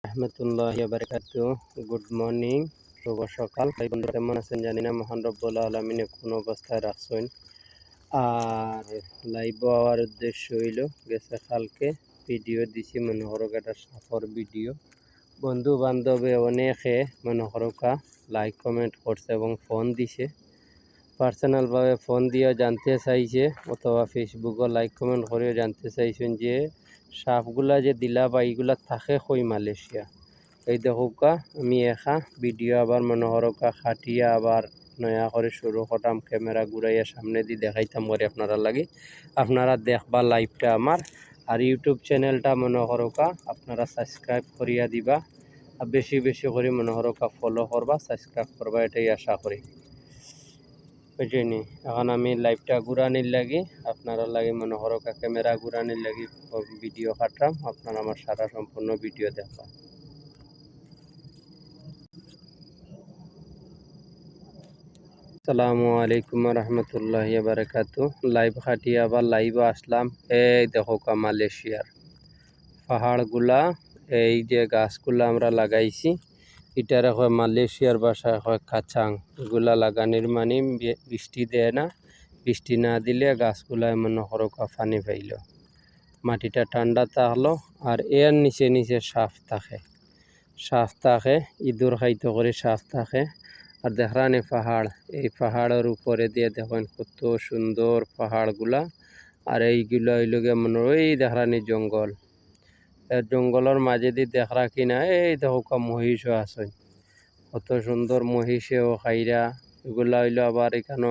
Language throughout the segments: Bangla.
রহমতুল্লাহি ওয়া বারাকাতুহু। গুড মর্নিং, শুভ সকাল। ভাই বন্ধুরা কেমন আছেন জানি না, মহান রব্বুল আলামিন কোন অবস্থায় রাখছেন। আর লাইভ হওয়ার উদ্দেশ্য হইল গেছে কালকে ভিডিও দিছি, মনে করো একটা সফর ভিডিও। বন্ধু বান্ধবে অনেকে মনে করো লাইক কমেন্ট করছে এবং ফোন দিছে, পার্সোনালভাবে ফোন দিয়ে জানতে চাইছে অথবা ফেসবুকও লাইক কমেন্ট করেও জানতে চাইছেন যে সাপগুলা যে দিলা বা এইগুলা থাকে কই মালয়েশিয়া। এই দেখোকা আমি একা ভিডিও আবার মনে হরকা খাটিয়া আবার নয়া করে শুরু করতাম, ক্যামেরা ঘুরাইয়া সামনে দিয়ে দেখাইতাম করে আপনারা লাগে। আপনারা দেখবা লাইভটা আমার, আর ইউটিউব চ্যানেলটা মনে হরকা আপনারা সাবস্ক্রাইব করিয়া দিবা, আর বেশি বেশি করে মনে হরকা ফলো করবা, সাবস্ক্রাইব করবা, এটাই আশা করি। বুঝিনি, এখন আমি লাইভটা ঘুরানির লাগি আপনারা লাগে মনে হরকা ক্যামেরা ঘুরানির লাগি ভিডিও কাটলাম, আপনারা আমার সারা সম্পূর্ণ ভিডিও দেখবা। আসসালামু আলাইকুম রহমতুল্লাহি ওয়া বারাকাতুহু। লাইভ খাটিয়ে আবার লাইভে আসলাম। এই দেখো মালয়েশিয়ার পাহাড়গুলা, এই যে গাছগুলা আমরা লাগাইছি এটারে হয় মালয়েশিয়ার ভাষায় হয় কাচাং। এগুলা লাগানির মানে বৃষ্টি দেয় না, বৃষ্টি না দিলে গাছগুলা মনে করো পানি পাইল, মাটিটা ঠান্ডা থাকলো। আর এর নিচে নিচে সাপ থাকে, ইঁদুর খাইতে করে সাপ থাকে। আর দেখরানি পাহাড়, এই পাহাড়ের উপরে দিয়ে দেখেন কত সুন্দর পাহাড়গুলা। আর এইগুলা হইলগে মনে ওই দেখরানি জঙ্গল, জঙ্গলের মাঝে দিয়ে দেখরা কিনা এই দেখো মহিষও আছে, কত সুন্দর মহিষেও খাইরা। এগুলা হইলো আবার এখানে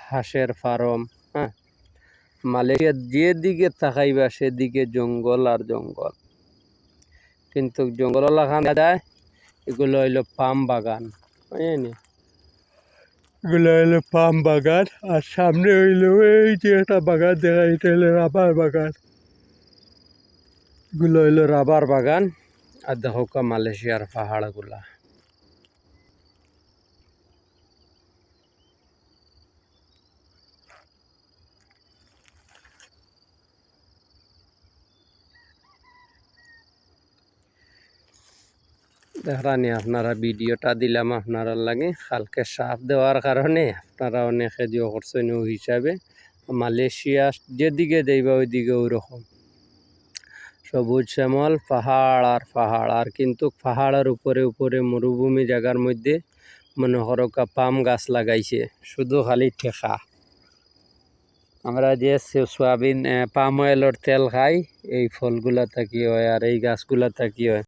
হাঁসের ফার্ম। হ্যাঁ, মালয়েশিয়ার যেদিকে তাকাইবা সেদিকে জঙ্গল আর জঙ্গল, কিন্তু জঙ্গল লাগান যায় এগুলো হইলো পাম বাগান, বুঝলি? এগুলো হইলো পাম বাগান। আর সামনে হইলো এই যে একটা বাগান দেখা, এটা হইলো রাবার বাগান। এগুলো হইলো রাবার বাগান। আর দেখো মালয়েশিয়ার পাহাড়গুলা। দেখরানি আপনারা ভিডিওটা দিলাম আপনারা লাগে কালকে সাপ দেওয়ার কারণে আপনারা অনেকে যে করছেন ও হিসাবে। মালয়েশিয়া যেদিকে যাইবা ওইদিকে ওই রকম সবুজ শ্যামল পাহাড় আর পাহাড়। আর কিন্তু পাহাড়ের উপরে উপরে মরুভূমি জায়গার মধ্যে মনে হরকা পাম গাছ লাগাইছে, শুধু খালি ঠেকা। আমরা যে সোয়াবিন পাম অয়েলের তেল খাই, এই ফলগুলা থাকি হয় আর এই গাছগুলা থাকি হয়।